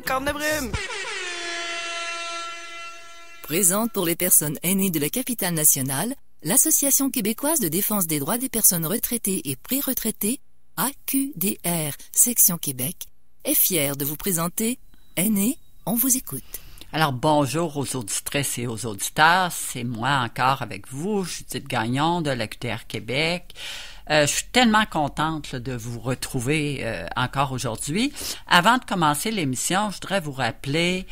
Corne de brume! Présente pour les personnes aînées de la capitale nationale, l'Association québécoise de défense des droits des personnes retraitées et pré-retraitées, AQDR, section Québec, est fière de vous présenter Aînés, on vous écoute. Alors, bonjour aux auditrices et aux auditeurs. C'est moi encore avec vous, Judith Gagnon de l'AQDR Québec. Je suis tellement contente de vous retrouver encore aujourd'hui. Avant de commencer l'émission, je voudrais vous rappeler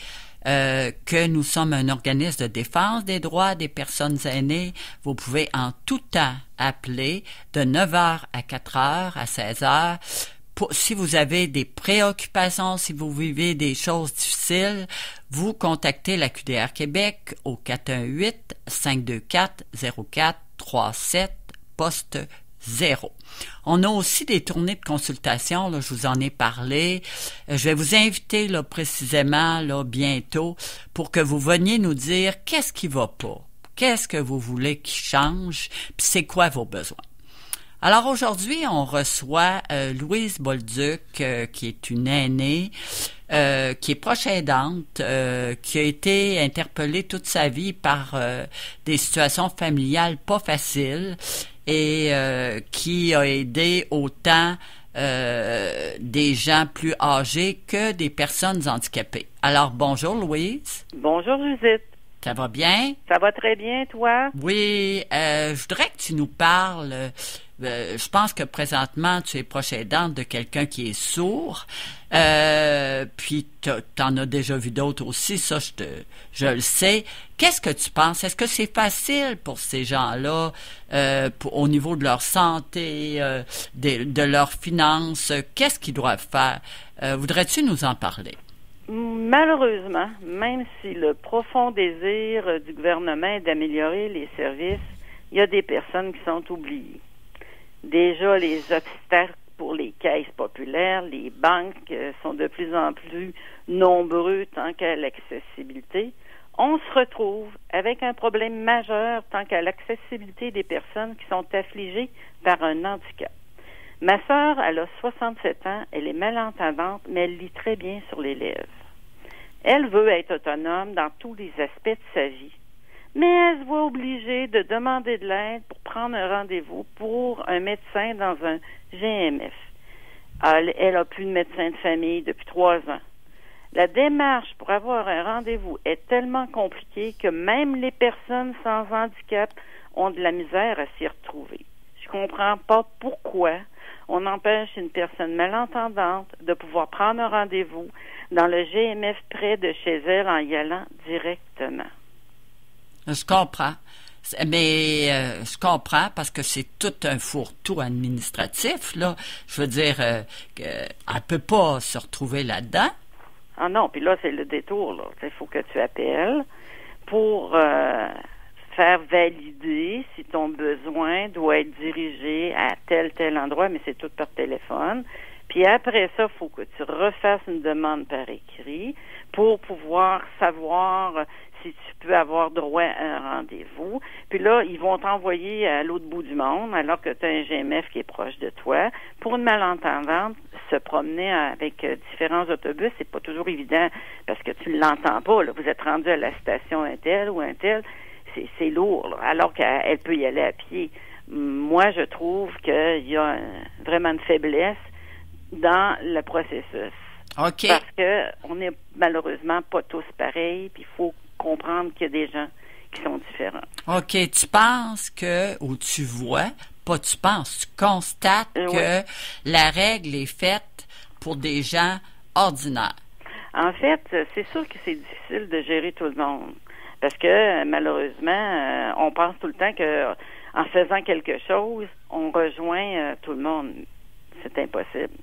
que nous sommes un organisme de défense des droits des personnes aînées. Vous pouvez en tout temps appeler de 9h à 4h, à 16h. Si vous avez des préoccupations, si vous vivez des choses difficiles, vous contactez la QDR Québec au 418-524-0437, poste 0. On a aussi des tournées de consultation, là, je vous en ai parlé. Je vais vous inviter là, précisément là, bientôt pour que vous veniez nous dire qu'est-ce qui va pas, qu'est-ce que vous voulez qui change, puis c'est quoi vos besoins. Alors aujourd'hui, on reçoit Louise Bolduc, qui est une aînée, qui est proche aidante, qui a été interpellée toute sa vie par des situations familiales pas faciles et qui a aidé autant des gens plus âgés que des personnes handicapées. Alors bonjour Louise. Bonjour Judith. Ça va bien? Ça va très bien, toi? Oui, je voudrais que tu nous parles. Je pense que présentement, tu es proche aidante de quelqu'un qui est sourd. Puis, t'en as déjà vu d'autres aussi, ça, je le sais. Qu'est-ce que tu penses? Est-ce que c'est facile pour ces gens-là, au niveau de leur santé, de leurs finances? Qu'est-ce qu'ils doivent faire? Voudrais-tu nous en parler? Malheureusement, même si le profond désir du gouvernement est d'améliorer les services, il y a des personnes qui sont oubliées. Déjà, les obstacles pour les caisses populaires, les banques sont de plus en plus nombreux tant qu'à l'accessibilité. On se retrouve avec un problème majeur tant qu'à l'accessibilité des personnes qui sont affligées par un handicap. Ma sœur, elle a 67 ans, elle est malentendante, mais elle lit très bien sur les lèvres. Elle veut être autonome dans tous les aspects de sa vie, mais elle se voit obligée de demander de l'aide pour prendre un rendez-vous pour un médecin dans un GMF. Elle a plus de médecin de famille depuis 3 ans. La démarche pour avoir un rendez-vous est tellement compliquée que même les personnes sans handicap ont de la misère à s'y retrouver. Je comprends pas pourquoi on empêche une personne malentendante de pouvoir prendre un rendez-vous dans le GMF près de chez elle en y allant directement. Je comprends. Mais je comprends parce que c'est tout un fourre-tout administratif, là. Je veux dire, elle peut pas se retrouver là-dedans. Ah non, puis là, c'est le détour, là. Il faut que tu appelles pour faire valider si ton besoin doit être dirigé à tel endroit, mais c'est tout par téléphone. Puis après ça, il faut que tu refasses une demande par écrit pour pouvoir savoir si tu peux avoir droit à un rendez-vous. Puis là, ils vont t'envoyer à l'autre bout du monde, alors que tu as un GMF qui est proche de toi. Pour une malentendante, se promener avec différents autobus, c'est pas toujours évident parce que tu ne l'entends pas, là. Vous êtes rendu à la station un tel ou un tel. C'est lourd, là, alors qu'elle peut y aller à pied. Moi, je trouve qu'il y a vraiment une faiblesse dans le processus. OK. Parce que on n'est malheureusement pas tous pareils, puis il faut comprendre qu'il y a des gens qui sont différents. OK. Tu penses que, ou tu vois, pas tu penses, tu constates que la règle est faite pour des gens ordinaires. En fait, c'est sûr que c'est difficile de gérer tout le monde. Parce que, malheureusement, on pense tout le temps que en faisant quelque chose, on rejoint tout le monde. C'est impossible.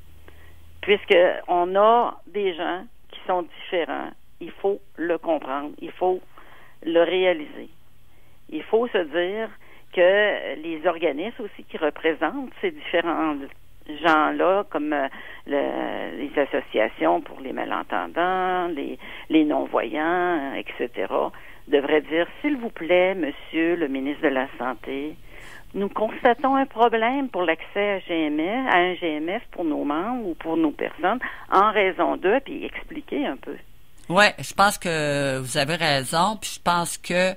Puisqu'on a des gens qui sont différents, il faut le comprendre, il faut le réaliser. Il faut se dire que les organismes aussi qui représentent ces différents gens-là, comme les associations pour les malentendants, les non-voyants, etc., devraient dire, s'il vous plaît, monsieur le ministre de la Santé, nous constatons un problème pour l'accès à un GMF pour nos membres ou pour nos personnes en raison d'eux, puis expliquer un peu. Oui, je pense que vous avez raison, puis je pense que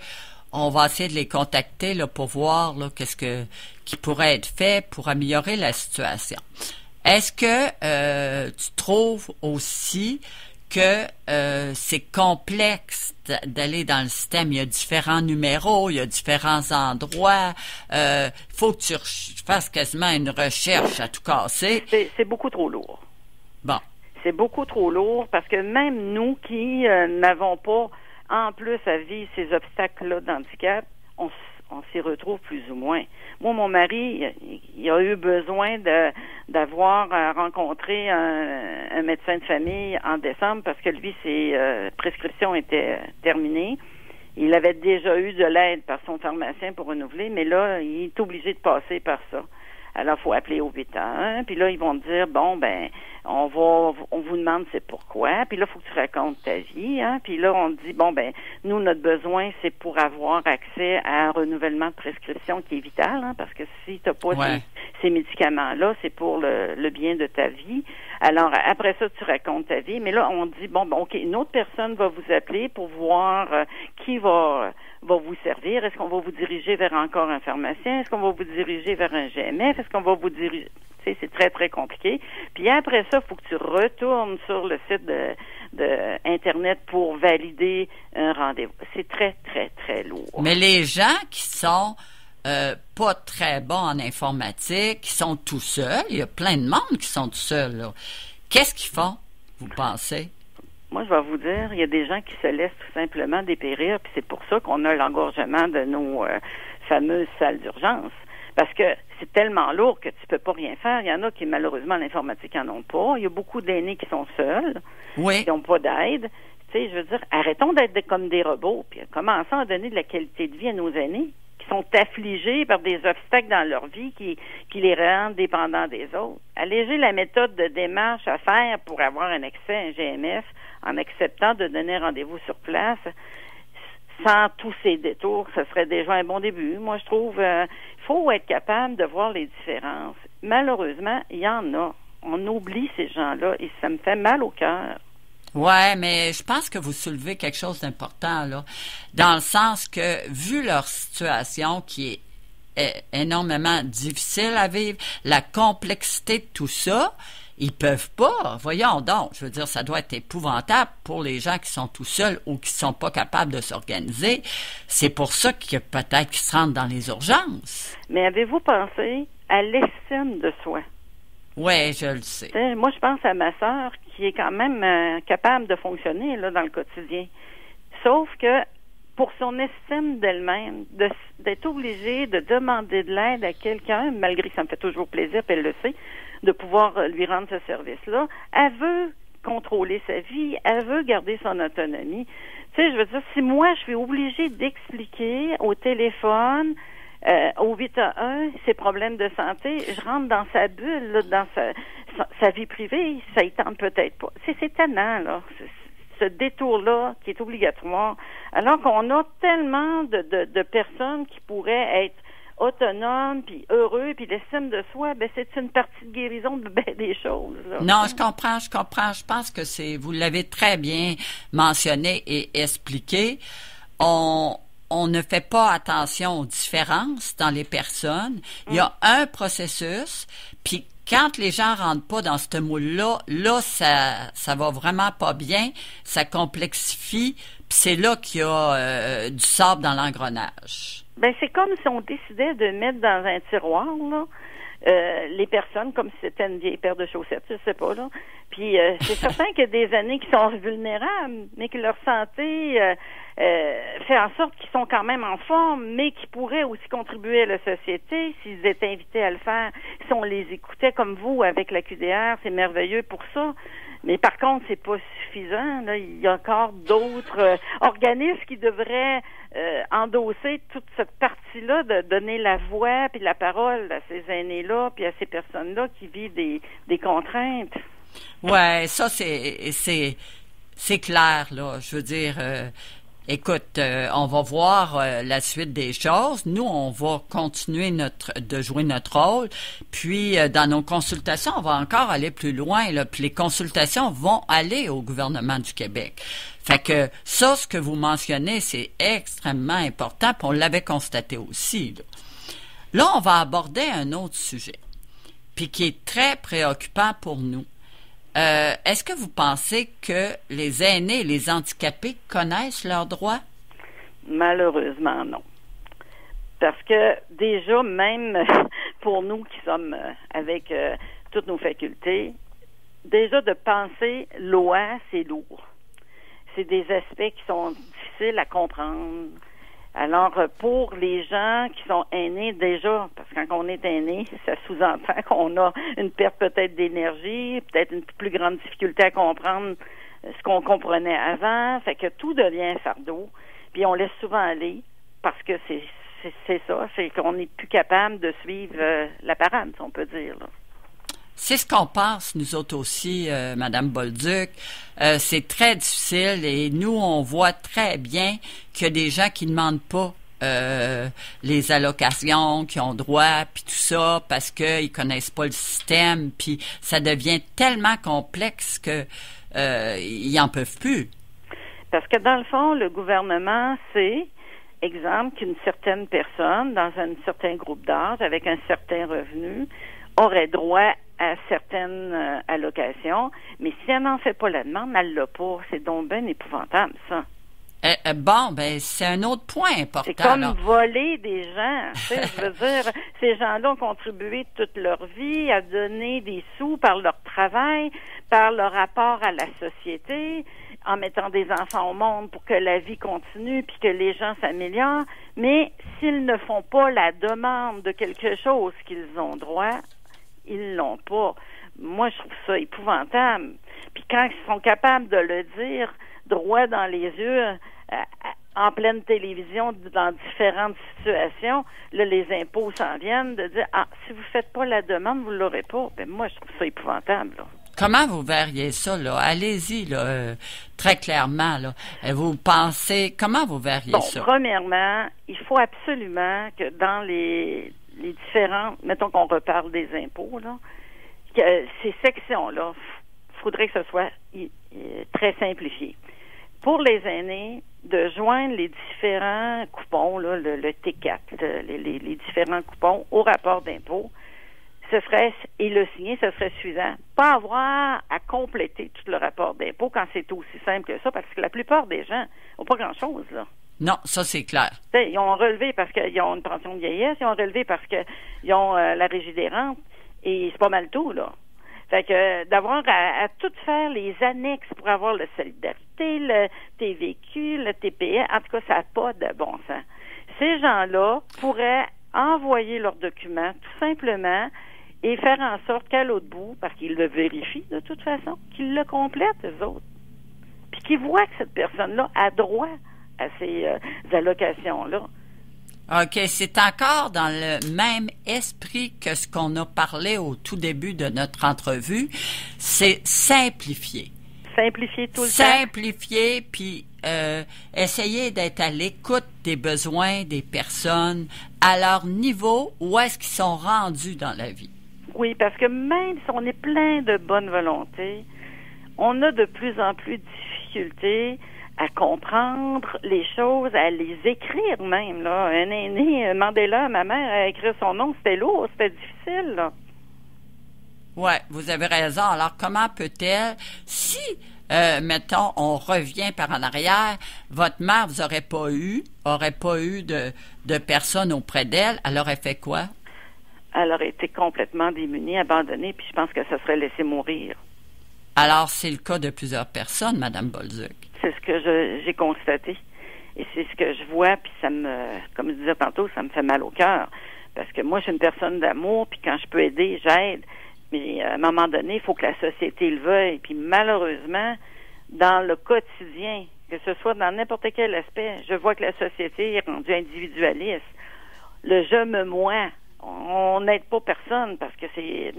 on va essayer de les contacter là, pour voir là, qui pourrait être fait pour améliorer la situation. Est-ce que tu trouves aussi que c'est complexe d'aller dans le système? Il y a différents numéros, il y a différents endroits. Faut que tu fasses quasiment une recherche à tout casser. C'est beaucoup trop lourd. Bon. C'est beaucoup trop lourd parce que même nous qui n'avons pas, en plus à vivre ces obstacles-là d'handicap, on s'y retrouve plus ou moins. Moi, mon mari, il a eu besoin d'avoir rencontré un médecin de famille en décembre parce que lui, ses prescriptions étaient terminées. Il avait déjà eu de l'aide par son pharmacien pour renouveler, mais là, il est obligé de passer par ça. Alors, il faut appeler au 811, puis là, ils vont dire, bon, ben, on vous demande c'est pourquoi, puis là, il faut que tu racontes ta vie, hein, puis là, on dit, bon, ben, nous, notre besoin, c'est pour avoir accès à un renouvellement de prescription qui est vital, hein, parce que si tu n'as pas ces médicaments-là, c'est pour le bien de ta vie. Alors, après ça, tu racontes ta vie, mais là, on dit, bon, ben, OK, une autre personne va vous appeler pour voir qui va vous servir. Est-ce qu'on va vous diriger vers encore un pharmacien? Est-ce qu'on va vous diriger vers un GMF? Est-ce qu'on va vous diriger... Tu sais, c'est très, très compliqué. Puis après ça, il faut que tu retournes sur le site de Internet pour valider un rendez-vous. C'est très, très, très lourd. Mais les gens qui sont pas très bons en informatique, qui sont tout seuls, il y a plein de monde qui sont tout seuls, là. Qu'est-ce qu'ils font, vous pensez? Moi, je vais vous dire, il y a des gens qui se laissent tout simplement dépérir, puis c'est pour ça qu'on a l'engorgement de nos fameuses salles d'urgence. Parce que c'est tellement lourd que tu peux pas rien faire. Il y en a qui, malheureusement, l'informatique n'en ont pas. Il y a beaucoup d'aînés qui sont seuls, qui n'ont pas d'aide. Tu sais, je veux dire, arrêtons d'être comme des robots, puis commençons à donner de la qualité de vie à nos aînés qui sont affligés par des obstacles dans leur vie qui les rendent dépendants des autres. Alléger la méthode de démarche à faire pour avoir un accès à un GMF en acceptant de donner rendez-vous sur place, sans tous ces détours, ce serait déjà un bon début. Moi, je trouve faut être capable de voir les différences. Malheureusement, il y en a. On oublie ces gens-là et ça me fait mal au cœur. Ouais, mais je pense que vous soulevez quelque chose d'important, là, dans le sens que, vu leur situation qui est énormément difficile à vivre, la complexité de tout ça, ils peuvent pas. Voyons donc, je veux dire, ça doit être épouvantable pour les gens qui sont tout seuls ou qui sont pas capables de s'organiser. C'est pour ça que peut-être qu'ils se rendent dans les urgences. Mais avez-vous pensé à l'estime de soi? Oui, je le sais. Moi, je pense à ma sœur qui est quand même capable de fonctionner là dans le quotidien. Sauf que pour son estime d'elle-même, d'être obligée de demander de l'aide à quelqu'un, malgré que ça me fait toujours plaisir, puis elle le sait, de pouvoir lui rendre ce service-là, elle veut contrôler sa vie, elle veut garder son autonomie. Tu sais, je veux dire, si moi, je suis obligée d'expliquer au téléphone, au 811, ses problèmes de santé, je rentre dans sa bulle, là, dans sa vie privée, ça y tente peut-être pas. C'est tannant, là, ce détour-là qui est obligatoire, alors qu'on a tellement de personnes qui pourraient être autonomes, puis heureux, puis l'estime de soi, ben c'est une partie de guérison de bien des choses. Là. Non, je comprends. Je pense que vous l'avez très bien mentionné et expliqué. On ne fait pas attention aux différences dans les personnes. Il y a un processus, puis quand les gens rentrent pas dans ce moule-là, ça va vraiment pas bien, ça complexifie, puis c'est là qu'il y a du sable dans l'engrenage. Ben c'est comme si on décidait de mettre dans un tiroir, là, les personnes comme si c'était une vieille paire de chaussettes, je sais pas, là. Puis c'est certain qu'il y a des années qui sont vulnérables, mais que leur santé fait en sorte qu'ils sont quand même en forme, mais qui pourraient aussi contribuer à la société s'ils étaient invités à le faire. Si on les écoutait comme vous avec la QDR, c'est merveilleux pour ça. Mais par contre, c'est pas suffisant. Là. Il y a encore d'autres organismes qui devraient endosser toute cette partie-là, de donner la voix puis la parole à ces aînés-là puis à ces personnes-là qui vivent des contraintes. Ouais, ça c'est clair là. Je veux dire, Écoute, on va voir la suite des choses. Nous, on va continuer de jouer notre rôle. Puis, dans nos consultations, on va encore aller plus loin. Là, puis les consultations vont aller au gouvernement du Québec. Fait que ça, ce que vous mentionnez, c'est extrêmement important. Puis on l'avait constaté aussi. Là, on va aborder un autre sujet, puis qui est très préoccupant pour nous. Est-ce que vous pensez que les aînés et les handicapés connaissent leurs droits? Malheureusement, non. Parce que déjà, même pour nous qui sommes avec toutes nos facultés, déjà de penser loi, c'est lourd. C'est des aspects qui sont difficiles à comprendre. Alors, pour les gens qui sont aînés déjà, parce que quand on est aîné, ça sous-entend qu'on a une perte peut-être d'énergie, peut-être une plus grande difficulté à comprendre ce qu'on comprenait avant, fait que tout devient un fardeau, puis on laisse souvent aller, parce que c'est ça, c'est qu'on n'est plus capable de suivre la parade, si on peut dire, là. C'est ce qu'on pense, nous autres aussi, Madame Bolduc. C'est très difficile et nous, on voit très bien qu'il y a des gens qui ne demandent pas les allocations, qui ont droit, puis tout ça, parce qu'ils connaissent pas le système, puis ça devient tellement complexe que ils en peuvent plus. Parce que dans le fond, le gouvernement sait, exemple, qu'une certaine personne, dans un certain groupe d'âge, avec un certain revenu, aurait droit à certaines allocations, mais si elle n'en fait pas la demande, elle l'a pas. C'est donc bien épouvantable, ça. Bon, ben c'est un autre point important. C'est comme là. voler des gens. Tu sais, je veux dire, ces gens-là ont contribué toute leur vie à donner des sous par leur travail, par leur rapport à la société, en mettant des enfants au monde pour que la vie continue puis que les gens s'améliorent. Mais s'ils ne font pas la demande de quelque chose qu'ils ont droit, ils l'ont pas. Moi, je trouve ça épouvantable. Puis quand ils sont capables de le dire droit dans les yeux, en pleine télévision, dans différentes situations, là, les impôts s'en viennent de dire, si vous faites pas la demande, vous l'aurez pas. Ben, moi, je trouve ça épouvantable, là. Comment vous verriez ça, là? Allez-y, là, très clairement, là. Vous pensez, comment vous verriez ça? Premièrement, il faut absolument que dans les différents, mettons qu'on reparle des impôts, là, que ces sections-là, il faudrait que ce soit très simplifié. Pour les aînés, de joindre les différents coupons, là, le T4, les différents coupons au rapport d'impôt, ce serait, et le signer, ce serait suffisant. Pas avoir à compléter tout le rapport d'impôt quand c'est aussi simple que ça, parce que la plupart des gens n'ont pas grand-chose, là. Non, ça c'est clair. T'sais, ils ont relevé parce qu'ils ont une pension de vieillesse, ils ont relevé parce qu'ils ont la régie des rentes, et c'est pas mal tout, là. Fait que d'avoir à tout faire les annexes pour avoir la solidarité, le TVQ, le TPS, en tout cas, ça n'a pas de bon sens. Ces gens-là pourraient envoyer leurs documents tout simplement et faire en sorte qu'à l'autre bout, parce qu'ils le vérifient de toute façon, qu'ils le complètent, eux autres. Puis qu'ils voient que cette personne-là a droit à ces allocations-là. OK, c'est encore dans le même esprit que ce qu'on a parlé au tout début de notre entrevue, c'est simplifier. Simplifier tout le temps. Simplifier, puis essayer d'être à l'écoute des besoins des personnes à leur niveau, où est-ce qu'ils sont rendus dans la vie. Oui, parce que même si on est plein de bonne volonté, on a de plus en plus de difficultés à comprendre les choses, à les écrire même, là. Un aîné, Mandela, ma mère, a écrit son nom, c'était lourd, c'était difficile, là. Oui, vous avez raison. Alors, comment peut-elle, si, mettons, on revient par en arrière, votre mère, vous aurait pas eu de personnes auprès d'elle, elle aurait fait quoi? Elle aurait été complètement démunie, abandonnée, puis je pense que ça serait laissé mourir. Alors, c'est le cas de plusieurs personnes, Madame Bolduc. C'est ce que j'ai constaté. Et c'est ce que je vois, puis ça me, comme je disais tantôt, ça me fait mal au cœur. Parce que moi, je suis une personne d'amour, puis quand je peux aider, j'aide. Mais à un moment donné, il faut que la société le veuille. Puis malheureusement, dans le quotidien, que ce soit dans n'importe quel aspect, je vois que la société est rendue individualiste. Le je me moi. On n'aide pas personne parce que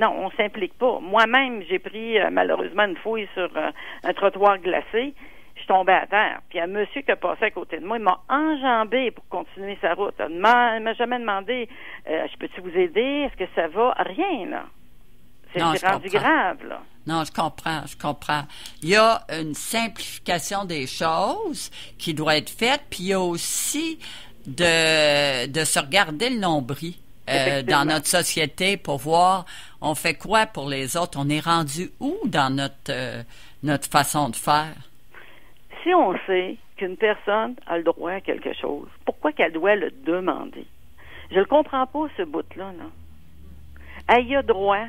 non, on s'implique pas. Moi-même, j'ai pris malheureusement une fouille sur un trottoir glacé. Je suis tombée à terre. Puis un monsieur qui a passé à côté de moi, il m'a enjambé pour continuer sa route. Il m'a jamais demandé, je peux-tu vous aider? Est-ce que ça va? Rien, là. C'est rendu grave, là. Non, je comprends. Il y a une simplification des choses qui doit être faite, puis il y a aussi de se regarder le nombril dans notre société pour voir on fait quoi pour les autres, on est rendu où dans notre façon de faire. Si on sait qu'une personne a le droit à quelque chose, pourquoi qu'elle doit le demander? Je le comprends pas, ce bout-là, là. Elle y a droit.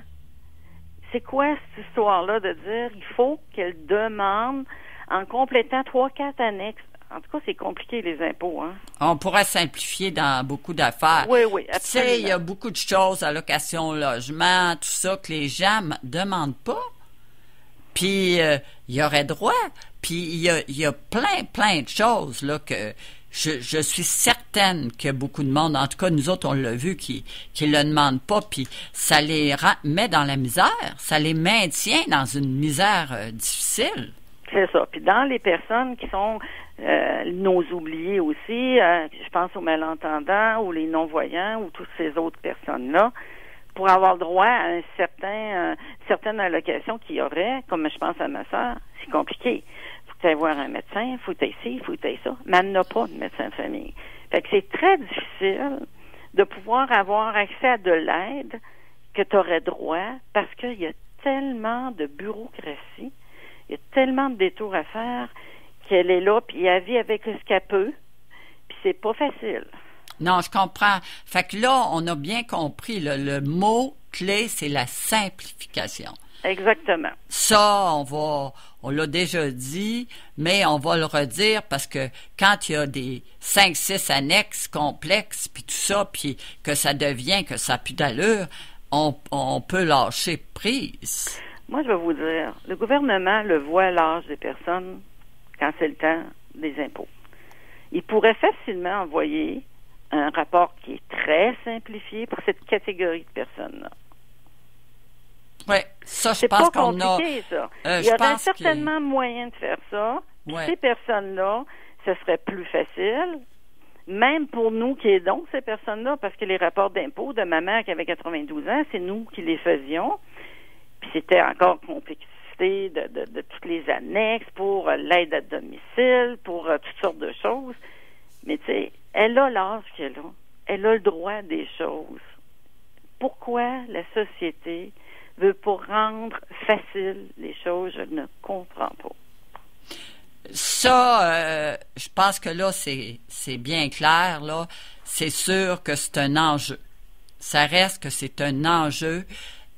C'est quoi cette histoire-là de dire il faut qu'elle demande en complétant 3-4 annexes? En tout cas, c'est compliqué, les impôts, hein? On pourrait simplifier dans beaucoup d'affaires. Oui, absolument. Tu sais, il y a beaucoup de choses, allocation, logement, tout ça, que les gens ne demandent pas. Puis, il y aurait droit. Puis, il y a plein de choses, là, que je suis certaine qu'il y a beaucoup de monde, en tout cas, nous autres, on l'a vu, qui le demandent pas, puis ça les met dans la misère. Ça les maintient dans une misère difficile. C'est ça. Puis dans les personnes qui sont nos oubliés aussi, je pense aux malentendants ou les non-voyants ou toutes ces autres personnes-là, pour avoir droit à certaine allocation qu'il y aurait, comme je pense à ma soeur, c'est compliqué. Faut que tu ailles voir un médecin, faut que tu ailles ci, faut que tu ailles ça. Mais elle n'a pas de médecin de famille. Fait que c'est très difficile de pouvoir avoir accès à de l'aide que tu aurais droit parce qu'il y a tellement de bureaucratie, il y a tellement de détours à faire qu'elle est là, puis elle vit avec ce qu'elle peut, puis c'est pas facile. Non, je comprends. Fait que là, on a bien compris, là, le mot clé, c'est la simplification. Exactement. Ça, on l'a déjà dit, mais on va le redire parce que quand il y a des 5-6 annexes complexes, puis tout ça, puis que ça devient, que ça n'a plus d'allure, on peut lâcher prise. Moi, je vais vous dire, le gouvernement le voit à l'âge des personnes quand c'est le temps des impôts. Il pourrait facilement envoyer un rapport qui est très simplifié pour cette catégorie de personnes-là. Oui, ça, je c'est pense pas qu'on a... compliqué, ça. Il y aurait certainement moyen de faire ça. Ouais. Ces personnes-là, ce serait plus facile, même pour nous qui aidons ces personnes-là, parce que les rapports d'impôts de ma mère qui avait 92 ans, c'est nous qui les faisions. Puis c'était encore complexité de toutes les annexes pour l'aide à domicile, pour toutes sortes de choses. Mais tu sais, elle a l'âge qu'elle a. Elle a le droit des choses. Pourquoi la société veut pas rendre facile les choses? Je ne comprends pas. Ça, je pense que là, c'est bien clair, là. C'est sûr que c'est un enjeu. Ça reste que c'est un enjeu,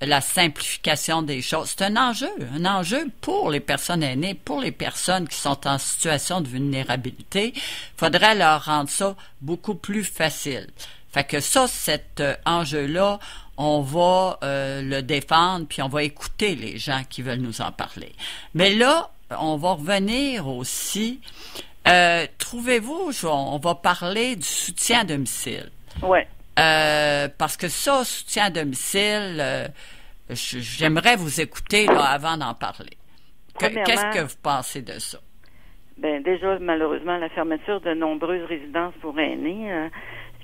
la simplification des choses. C'est un enjeu pour les personnes aînées, pour les personnes qui sont en situation de vulnérabilité. Il faudrait leur rendre ça beaucoup plus facile. Fait que ça, cet enjeu-là, on va le défendre, puis on va écouter les gens qui veulent nous en parler. Mais là, on va revenir aussi. Trouvez-vous, on va parler du soutien à domicile. Oui. Parce que ça, soutien à domicile, j'aimerais vous écouter là, avant d'en parler. Qu'est-ce que vous pensez de ça? Bien, déjà, malheureusement, la fermeture de nombreuses résidences pour aînés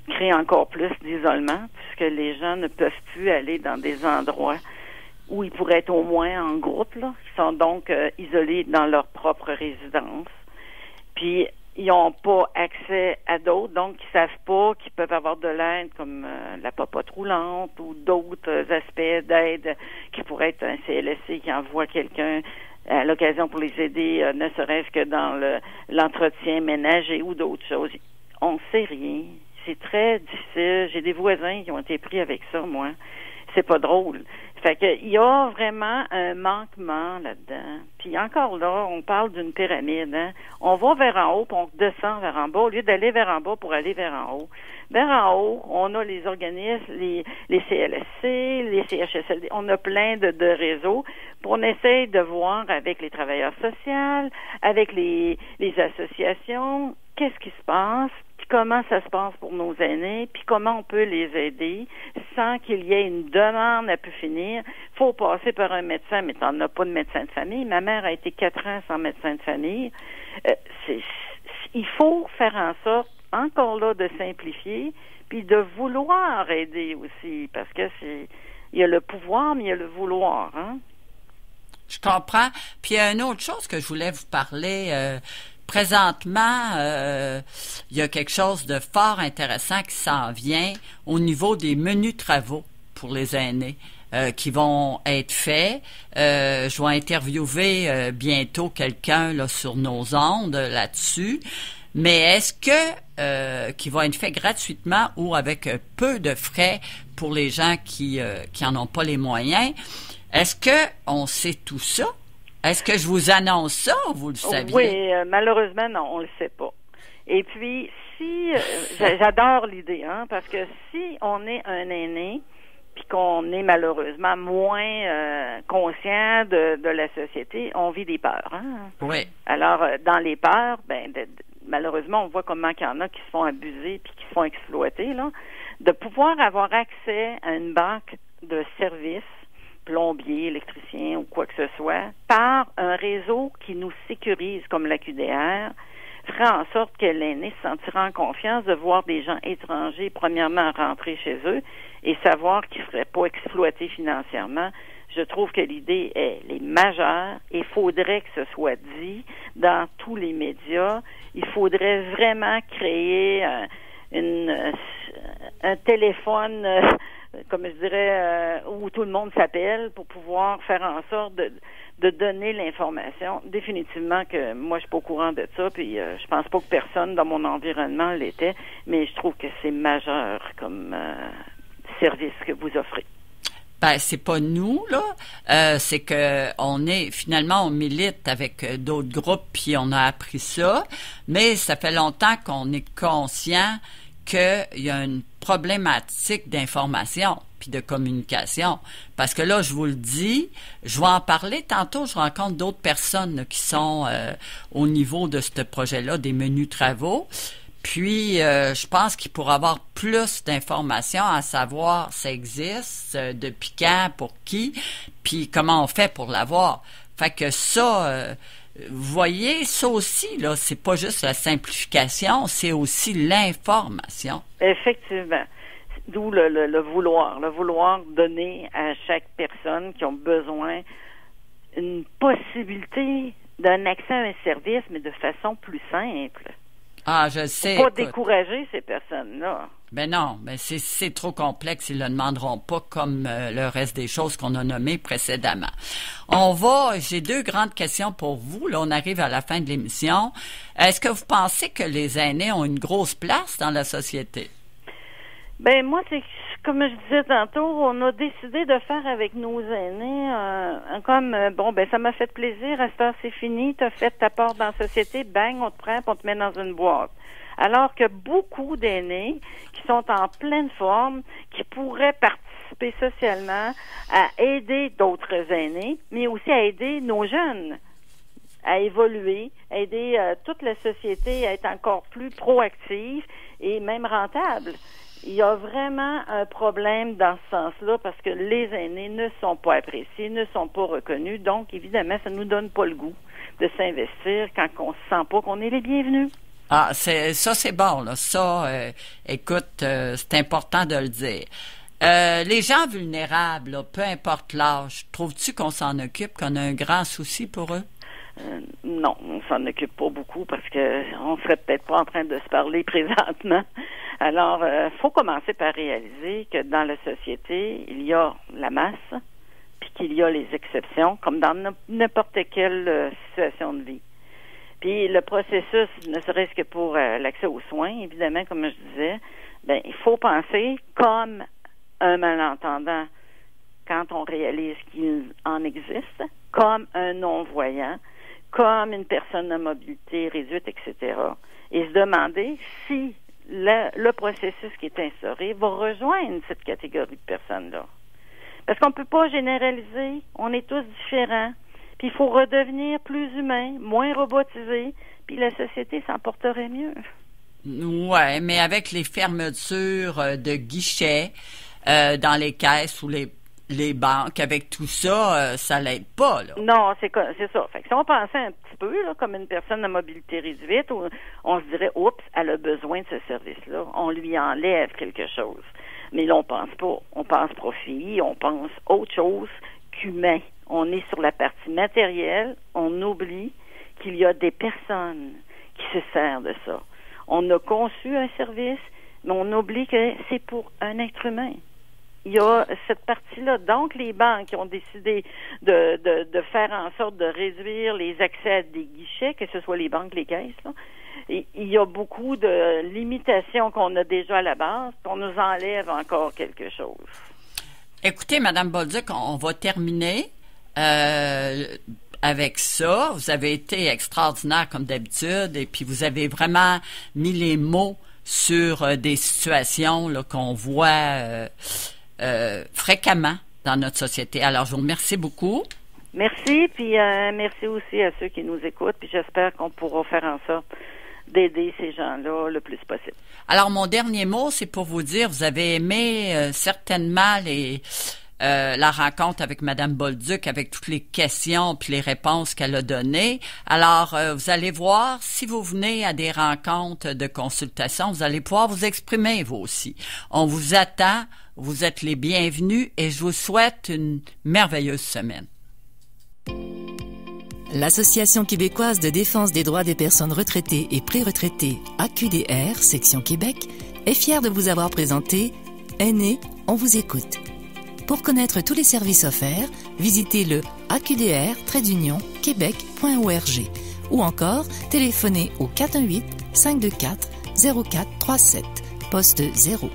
crée encore plus d'isolement, puisque les gens ne peuvent plus aller dans des endroits où ils pourraient être au moins en groupe, là. Ils sont donc isolés dans leur propre résidence. Puis, ils n'ont pas accès à d'autres, donc ils savent pas qu'ils peuvent avoir de l'aide comme la popote roulante ou d'autres aspects d'aide qui pourraient être un CLSC qui envoie quelqu'un à l'occasion pour les aider, ne serait-ce que dans l'entretien ménager ou d'autres choses. On ne sait rien. C'est très difficile. J'ai des voisins qui ont été pris avec ça, moi. C'est pas drôle. Fait que il y a vraiment un manquement là-dedans. Puis encore là, on parle d'une pyramide. Hein? On va vers en haut, puis on descend vers en bas, au lieu d'aller vers en bas pour aller vers en haut. Vers en haut, on a les organismes, les CLSC, les CHSLD. On a plein de réseaux. Puis on essaye de voir avec les travailleurs sociaux, avec les associations, qu'est-ce qui se passe, puis comment ça se passe pour nos aînés, puis comment on peut les aider sans qu'il y ait une demande à pu finir. Il faut passer par un médecin, mais t'en as pas de médecin de famille. Ma mère a été 4 ans sans médecin de famille. Il faut faire en sorte, encore là, de simplifier, puis de vouloir aider aussi, parce que il y a le pouvoir, mais il y a le vouloir, hein? Je comprends. Puis il y a une autre chose que je voulais vous parler. Présentement, il y a quelque chose de fort intéressant qui s'en vient au niveau des menus travaux pour les aînés qui vont être faits. Je vais interviewer bientôt quelqu'un là, sur nos ondes là-dessus. Mais est-ce que qui vont être faits gratuitement ou avec peu de frais pour les gens qui en ont pas les moyens? Est-ce que on sait tout ça? Est-ce que je vous annonce ça ou vous le saviez? Oui, malheureusement, non, on le sait pas. Et puis, si j'adore l'idée, hein, parce que si on est un aîné, puis qu'on est malheureusement moins conscient de la société, on vit des peurs. Hein? Oui. Alors, dans les peurs, malheureusement, on voit comment il y en a qui se font abuser puis qui se font exploiter, là. De pouvoir avoir accès à une banque de services, plombier, électricien ou quoi que ce soit, par un réseau qui nous sécurise comme la QDR, fera en sorte que l'aîné se sentira en confiance de voir des gens étrangers, premièrement, rentrer chez eux et savoir qu'ils ne seraient pas exploités financièrement. Je trouve que l'idée est majeure et il faudrait que ce soit dit dans tous les médias. Il faudrait vraiment créer un téléphone comme je dirais, où tout le monde s'appelle pour pouvoir faire en sorte de donner l'information. Définitivement que moi, je suis pas au courant de ça, puis je pense pas que personne dans mon environnement l'était, mais je trouve que c'est majeur comme service que vous offrez. Ben, c'est pas nous, là. C'est que on milite avec d'autres groupes, puis on a appris ça, mais ça fait longtemps qu'on est conscient qu'il y a une problématique d'information puis de communication. Parce que là, je vous le dis, je vais en parler tantôt, je rencontre d'autres personnes là, qui sont au niveau de ce projet-là, des menus travaux. Puis, je pense qu'il pourrait avoir plus d'informations à savoir ça existe, depuis quand, pour qui, puis comment on fait pour l'avoir. Fait que ça... vous voyez, ça aussi, là, c'est pas juste la simplification, c'est aussi l'information. Effectivement. D'où le vouloir donner à chaque personne qui a besoin une possibilité d'un accès à un service, mais de façon plus simple. Ah, je sais. Pour pas décourager ces personnes-là. Ben non, ben c'est trop complexe, ils le demanderont pas comme le reste des choses qu'on a nommées précédemment. J'ai 2 grandes questions pour vous, là on arrive à la fin de l'émission. Est-ce que vous pensez que les aînés ont une grosse place dans la société? Ben moi, c'est comme je disais tantôt, on a décidé de faire avec nos aînés ça m'a fait plaisir, à cette heure c'est fini, t'as fait ta part dans la société, bang, on te prend, on te met dans une boîte. Alors que beaucoup d'aînés qui sont en pleine forme, qui pourraient participer socialement à aider d'autres aînés, mais aussi à aider nos jeunes à évoluer, à aider toute la société à être encore plus proactive et même rentable. Il y a vraiment un problème dans ce sens-là parce que les aînés ne sont pas appréciés, ne sont pas reconnus. Donc, évidemment, ça ne nous donne pas le goût de s'investir quand on ne se sent pas qu'on est les bienvenus. Ah, c'est bon, là. Ça, écoute, c'est important de le dire. Les gens vulnérables, là, peu importe l'âge, trouves-tu qu'on s'en occupe, qu'on a un grand souci pour eux? Non, on s'en occupe pas beaucoup parce que on serait peut-être pas en train de se parler présentement. Alors, faut commencer par réaliser que dans la société, il y a la masse, puis qu'il y a les exceptions, comme dans n'importe quelle situation de vie. Puis le processus, ne serait-ce que pour l'accès aux soins, évidemment, comme je disais, il faut penser comme un malentendant quand on réalise qu'il en existe, comme un non-voyant, comme une personne à mobilité réduite, etc. Et se demander si le processus qui est instauré va rejoindre cette catégorie de personnes-là. Parce qu'on ne peut pas généraliser, on est tous différents, puis il faut redevenir plus humain, moins robotisé, puis la société s'en porterait mieux. Ouais, mais avec les fermetures de guichets dans les caisses ou les banques, avec tout ça, ça l'aide pas, là. Non, c'est ça. Fait que si on pensait un petit peu là, comme une personne à mobilité réduite, on se dirait, oups, elle a besoin de ce service-là. On lui enlève quelque chose. Mais là, on pense pas. On pense profit, on pense autre chose qu'humain. On est sur la partie matérielle, on oublie qu'il y a des personnes qui se servent de ça. On a conçu un service, mais on oublie que c'est pour un être humain. Il y a cette partie-là. Donc, les banques ont décidé de faire en sorte de réduire les accès à des guichets, que ce soit les banques, les caisses, là. Et il y a beaucoup de limitations qu'on a déjà à la base, qu'on nous enlève encore quelque chose. Écoutez, Mme Bolduc, on va terminer avec ça. Vous avez été extraordinaire comme d'habitude et puis vous avez vraiment mis les mots sur des situations là, qu'on voit fréquemment dans notre société. Alors, je vous remercie beaucoup. Merci, puis merci aussi à ceux qui nous écoutent, puis j'espère qu'on pourra faire en sorte d'aider ces gens-là le plus possible. Alors, mon dernier mot, c'est pour vous dire, vous avez aimé certainement la rencontre avec Mme Bolduc, avec toutes les questions puis les réponses qu'elle a données. Alors, vous allez voir, si vous venez à des rencontres de consultation, vous allez pouvoir vous exprimer, vous aussi. On vous attend, vous êtes les bienvenus et je vous souhaite une merveilleuse semaine. L'Association québécoise de défense des droits des personnes retraitées et pré-retraitées, AQDR, section Québec, est fière de vous avoir présenté Aînés, on vous écoute. Pour connaître tous les services offerts, visitez le aqdr-québec.org ou encore téléphonez au 418-524-0437, poste 0.